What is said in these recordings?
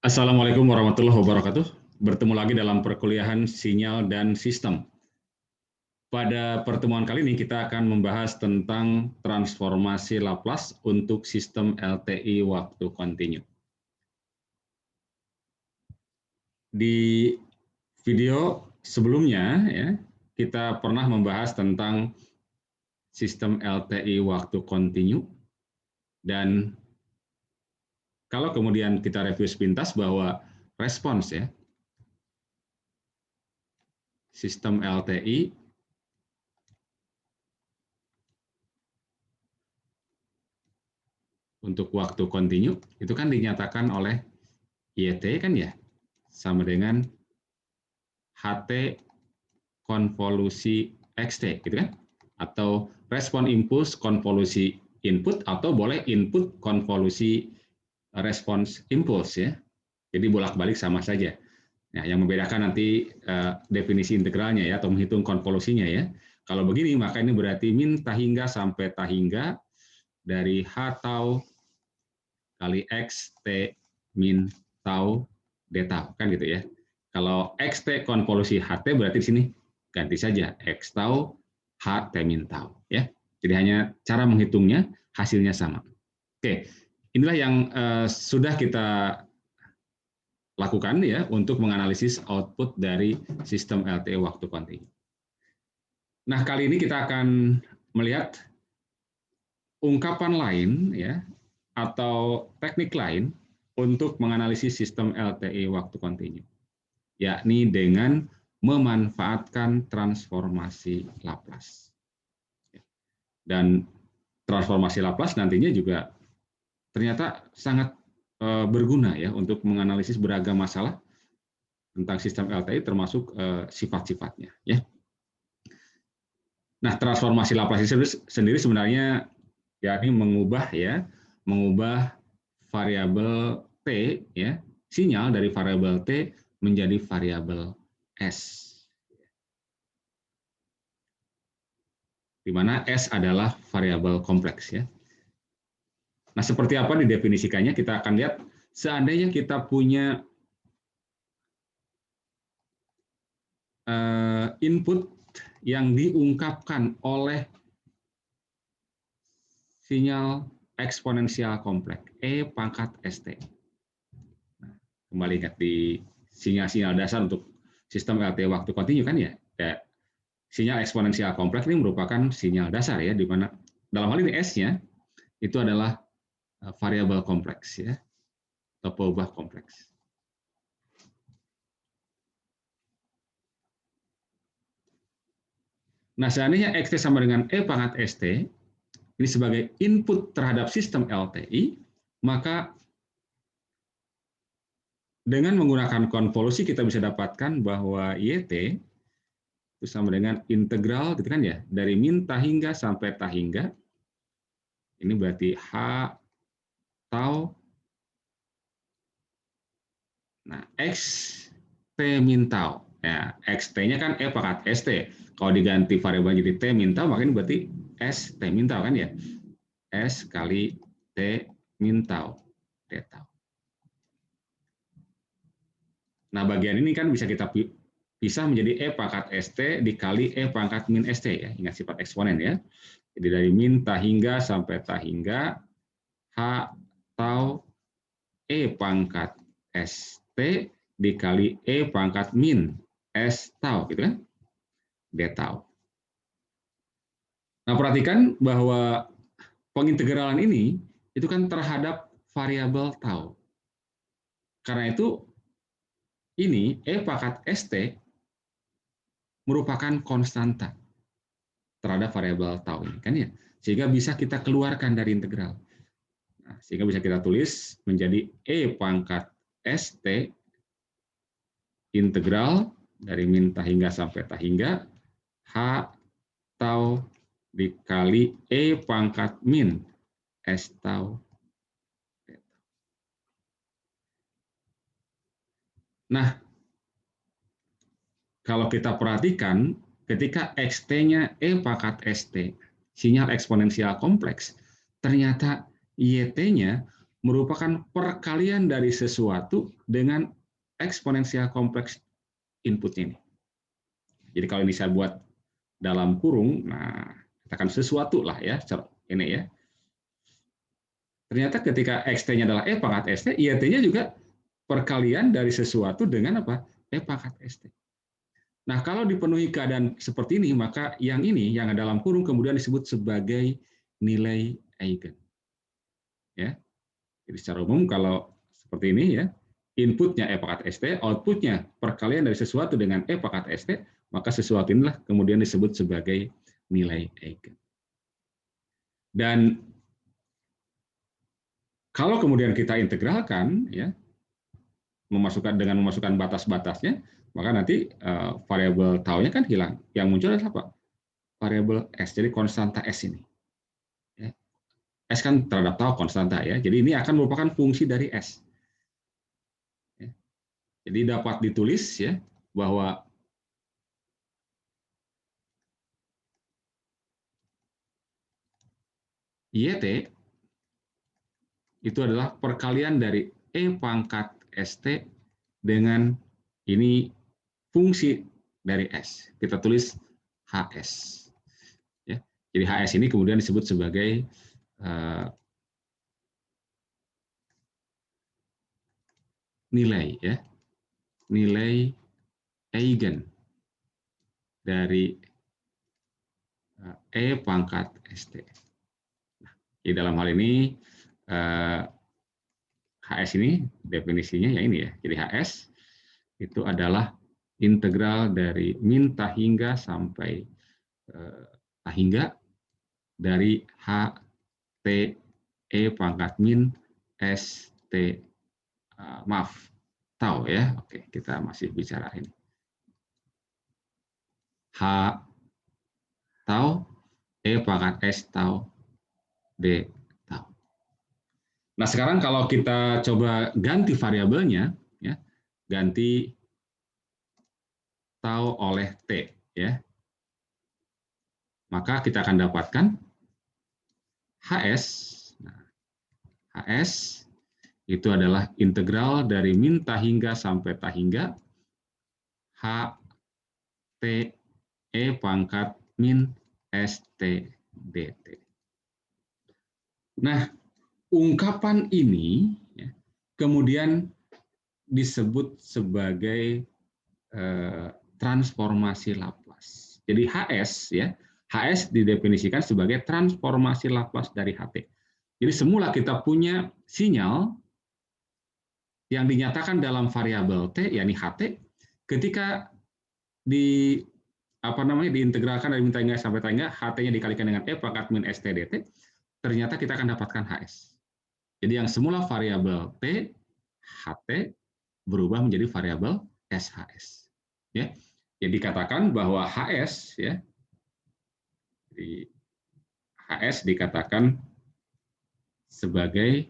Assalamualaikum warahmatullahi wabarakatuh. Bertemu lagi dalam perkuliahan sinyal dan sistem. Pada pertemuan kali ini kita akan membahas tentang transformasi Laplace untuk sistem LTI waktu kontinu. Di video sebelumnya ya, kita pernah membahas tentang sistem LTI waktu kontinu, dan kalau kemudian kita review sepintas bahwa respons ya, sistem LTI untuk waktu kontinu itu kan dinyatakan oleh YT kan ya, sama dengan HT konvolusi XT gitu kan, atau respon impuls konvolusi input, atau boleh input konvolusi respons impuls ya. Jadi bolak-balik sama saja. Nah, yang membedakan nanti definisi integralnya ya, atau menghitung konvolusinya ya. Kalau begini maka ini berarti min tahingga sampai tahingga dari H tau kali X T min tau D tau kan gitu ya. Kalau XT konvolusi HT berarti di sini ganti saja X tau HT min tau ya. Jadi hanya cara menghitungnya hasilnya sama. Oke, inilah yang sudah kita lakukan ya untuk menganalisis output dari sistem LTE waktu kontinu. Nah, kali ini kita akan melihat ungkapan lain ya, atau teknik lain untuk menganalisis sistem LTE waktu kontinu, yakni dengan memanfaatkan transformasi Laplace. Dan transformasi Laplace nantinya juga ternyata sangat berguna ya untuk menganalisis beragam masalah tentang sistem LTE, termasuk sifat-sifatnya ya. Nah, transformasi Laplace sendiri sebenarnya yakni mengubah variabel T ya, sinyal dari variabel T menjadi variabel S, di mana S adalah variabel kompleks ya. Nah, seperti apa didefinisikannya? Kita akan lihat seandainya kita punya input yang diungkapkan oleh sinyal eksponensial kompleks E pangkat ST. Nah, kembali ingat di sinyal-sinyal dasar untuk sistem LTE waktu kontinu kan ya, sinyal eksponensial kompleks ini merupakan sinyal dasar ya, di mana dalam hal ini S-nya itu adalah variabel kompleks ya, atau peubah kompleks. Nah, seandainya XT sama dengan E pangkat ST, ini sebagai input terhadap sistem LTI, maka dengan menggunakan konvolusi kita bisa dapatkan bahwa YT itu sama dengan integral gitu kan ya, dari min tahingga sampai tahingga. Ini berarti H tau. Nah, X T min tau. Ya, XT-nya kan E pangkat ST. Kalau diganti variabel jadi T min tau, maka ini berarti S T min tau kan ya. S kali T min tau, T tau. Nah, bagian ini kan bisa kita pisah menjadi E pangkat ST dikali E pangkat min ST ya, ingat sifat eksponen ya. Jadi dari min tahingga sampai tahingga H tau E pangkat ST dikali E pangkat min S tau gitu kan, D tau. Nah, perhatikan bahwa pengintegralan ini itu kan terhadap variabel tau. Karena itu ini E pangkat ST merupakan konstanta terhadap variabel tau ini kan ya, sehingga bisa kita keluarkan dari integral. Nah, sehingga bisa kita tulis menjadi E pangkat ST integral dari min tahingga sampai tahingga H tau dikali E pangkat min S tau. Nah, kalau kita perhatikan ketika XT-nya E pangkat ST, sinyal eksponensial kompleks, ternyata YT-nya merupakan perkalian dari sesuatu dengan eksponensial kompleks inputnya ini. Jadi kalau ini saya buat dalam kurung, nah katakan sesuatu lah ya, ini ya. Ternyata ketika xt-nya adalah e pangkat st, iat-nya juga perkalian dari sesuatu dengan apa? E pangkat st. Nah, kalau dipenuhi keadaan seperti ini, maka yang ini, yang dalam kurung kemudian disebut sebagai nilai eigen. Ya. Jadi secara umum kalau seperti ini ya, inputnya e pangkat st, outputnya perkalian dari sesuatu dengan e pangkat st, maka sesuatu inilah kemudian disebut sebagai nilai eigen. Dan kalau kemudian kita integralkan, ya, dengan memasukkan batas-batasnya, maka nanti variabel tau-nya kan hilang. Yang muncul adalah apa? Variabel s, jadi konstanta s ini. Ya. S kan terhadap tau konstanta ya, jadi ini akan merupakan fungsi dari s. Ya. Jadi dapat ditulis ya bahwa YT itu adalah perkalian dari E pangkat ST dengan ini fungsi dari S. Kita tulis HS. Ya. Jadi HS ini kemudian disebut sebagai nilai ya, nilai eigen dari E pangkat ST. Nah, di dalam hal ini HS ini definisinya ya ini ya. Jadi HS itu adalah integral dari min tahingga sampai tahingga dari H T E pangkat min S T maaf tau ya. Oke, kita masih bicara ini. H tau E pangkat S tau D tau. Nah, sekarang kalau kita coba ganti variabelnya ya, ganti tau oleh T ya. Maka kita akan dapatkan HS. Nah, HS itu adalah integral dari min tahingga sampai tahingga H T E pangkat min ST DT. Nah, ungkapan ini ya, kemudian disebut sebagai transformasi Laplace. Jadi HS ya, HS didefinisikan sebagai transformasi Laplace dari HT. Jadi semula kita punya sinyal yang dinyatakan dalam variabel T, yakni HT, ketika diintegralkan dari min tahingga sampai tahingga, HT-nya dikalikan dengan E pangkat min ST DT, ternyata kita akan dapatkan HS. Jadi yang semula variabel T, HT, berubah menjadi variabel SHS. Ya. Jadi dikatakan bahwa HS ya, di HS dikatakan sebagai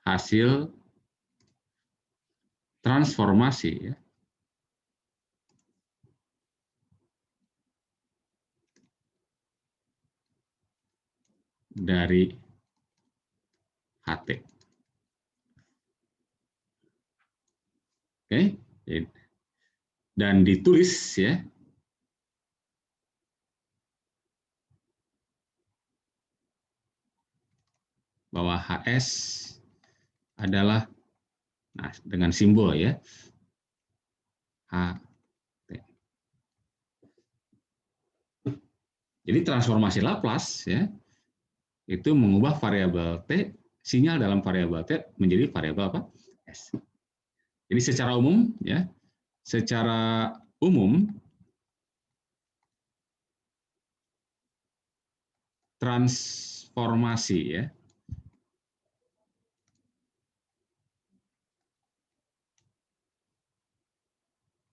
hasil transformasi ya, dari HT. Oke, dan ditulis ya bahwa HS adalah dengan simbol ya HT. Jadi transformasi Laplace ya itu mengubah variabel T, sinyal dalam variabel T menjadi variabel apa? S. Jadi secara umum ya, secara umum transformasi ya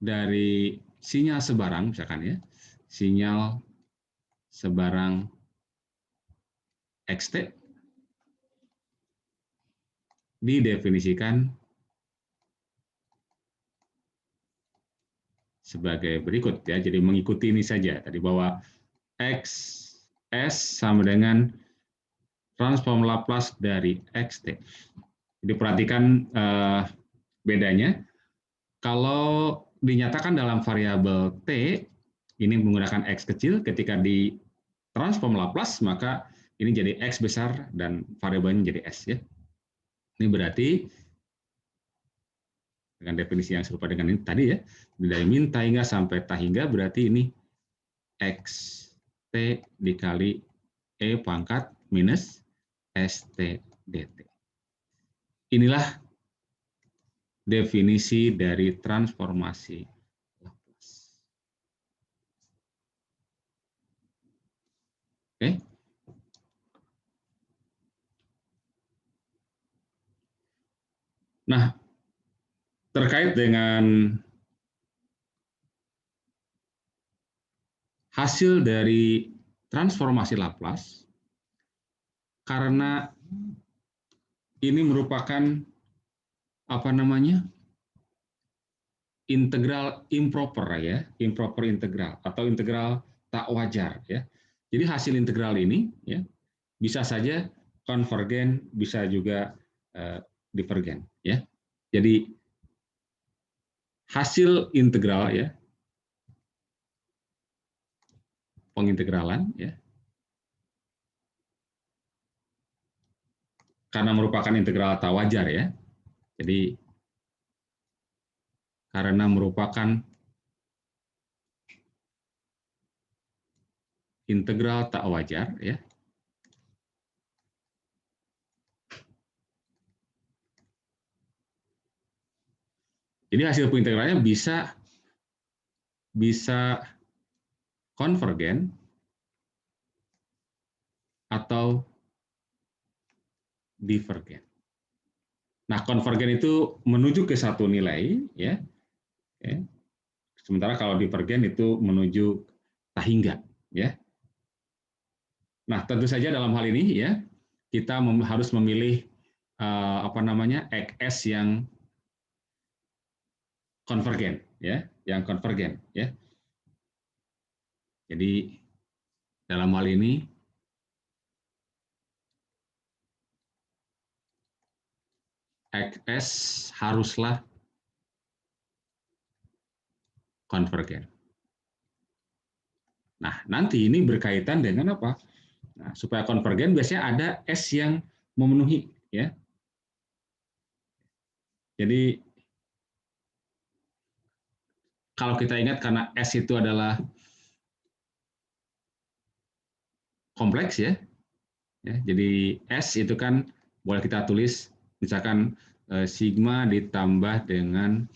dari sinyal sebarang misalkan ya, sinyal sebarang xt didefinisikan sebagai berikut ya. Jadi mengikuti ini saja tadi bahwa XS sama dengan transform Laplace dari XT. Jadi perhatikan bedanya. Kalau dinyatakan dalam variabel T, ini menggunakan X kecil, ketika di transform Laplace, maka ini jadi X besar dan variabelnya jadi S. Ya. Ini berarti, dengan definisi yang serupa dengan ini tadi ya, dari min ta hingga sampai ta hingga, berarti ini XT dikali E pangkat minus ST dt. Inilah definisi dari transformasi Laplace. Oke. Nah, terkait dengan hasil dari transformasi Laplace, karena ini merupakan apa namanya, integral improper ya, improper integral atau integral tak wajar ya. Jadi hasil integral ini ya bisa saja konvergen, bisa juga divergen ya. Jadi hasil integral ya, pengintegralan ya, karena merupakan integral tak wajar ya. Jadi karena merupakan integral tak wajar ya. Jadi hasil pengintegralannya bisa konvergen atau divergen. Nah, konvergen itu menuju ke satu nilai ya. Sementara kalau divergen itu menuju tak hingga ya. Nah, tentu saja dalam hal ini ya kita harus memilih apa namanya, XS yang konvergen ya, yang konvergen ya. Jadi dalam hal ini XS haruslah konvergen. Nah, nanti ini berkaitan dengan apa? Nah, supaya konvergen biasanya ada S yang memenuhi ya. Jadi kalau kita ingat karena S itu adalah kompleks ya. Jadi S itu kan boleh kita tulis misalkan sigma ditambah dengan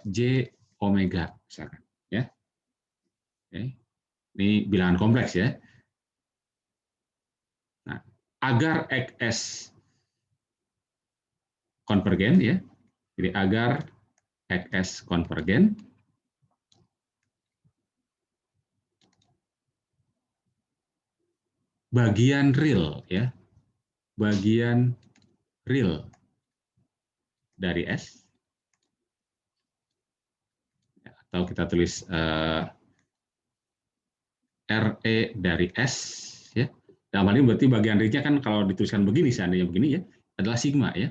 J omega misalkan ya. Ini bilangan kompleks ya. Nah, agar XS konvergen ya. Jadi agar XS konvergen, bagian real ya, bagian real dari S atau kita tulis RE dari S ya. Dalam hal ini berarti bagian realnya kan kalau dituliskan begini, seandainya begini ya, adalah sigma ya.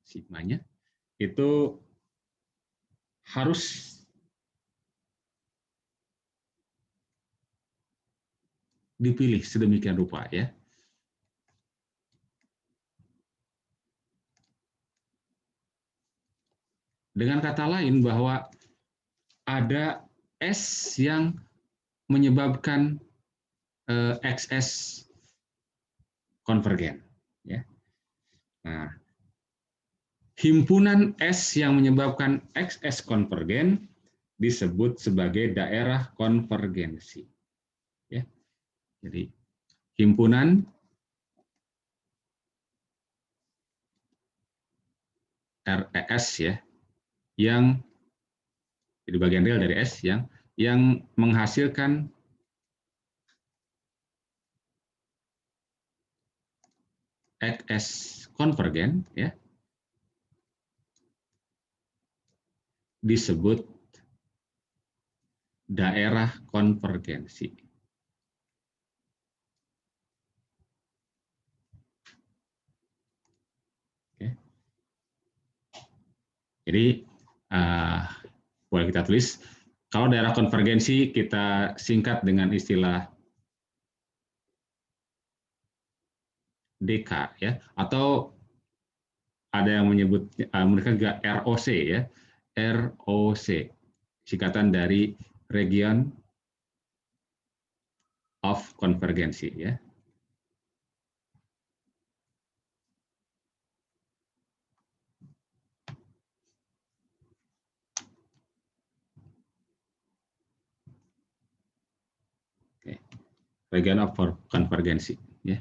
Sigmanya itu harus dipilih sedemikian rupa ya. Dengan kata lain bahwa ada S yang menyebabkan XS konvergen ya. Nah, himpunan S yang menyebabkan XS konvergen disebut sebagai daerah konvergensi ya. Jadi himpunan RES ya yang jadi bagian real dari S yang menghasilkan XS konvergen ya disebut daerah konvergensi. Oke. Jadi boleh kita tulis, kalau daerah konvergensi kita singkat dengan istilah DK ya, atau ada yang menyebut mereka juga ROC ya, ROC, singkatan dari Region of Konvergensi ya. Oke. Region of Konvergensi ya.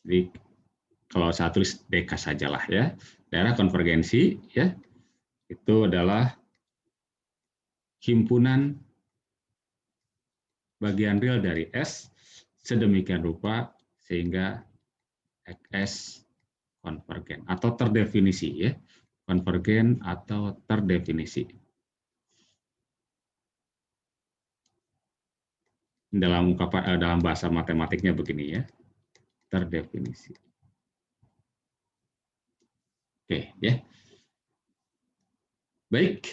Jadi kalau saya tulis DK sajalah ya, daerah konvergensi ya, itu adalah himpunan bagian real dari S sedemikian rupa sehingga S konvergen atau terdefinisi ya, konvergen atau terdefinisi. Dalam ungkapan dalam bahasa matematiknya begini ya, terdefinisi. Oke ya. Baik.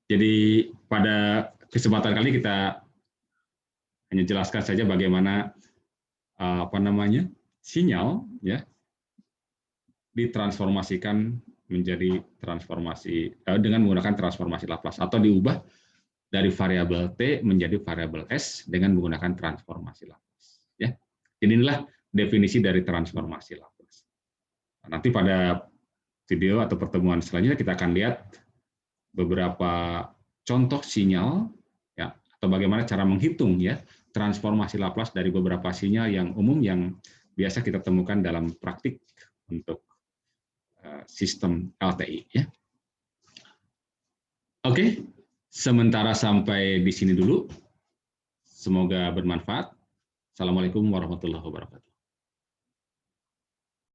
Jadi pada kesempatan kali kita hanya jelaskan saja bagaimana sinyal ya ditransformasikan menjadi transformasi dengan menggunakan transformasi Laplace atau diubah dari variabel T menjadi variabel S dengan menggunakan transformasi Laplace ya. Jadi inilah definisi dari transformasi Laplace. Nanti pada video atau pertemuan selanjutnya kita akan lihat beberapa contoh sinyal ya, atau bagaimana cara menghitung ya transformasi Laplace dari beberapa sinyal yang umum yang biasa kita temukan dalam praktik untuk sistem LTI ya. Oke, sementara sampai di sini dulu. Semoga bermanfaat. Assalamualaikum warahmatullahi wabarakatuh.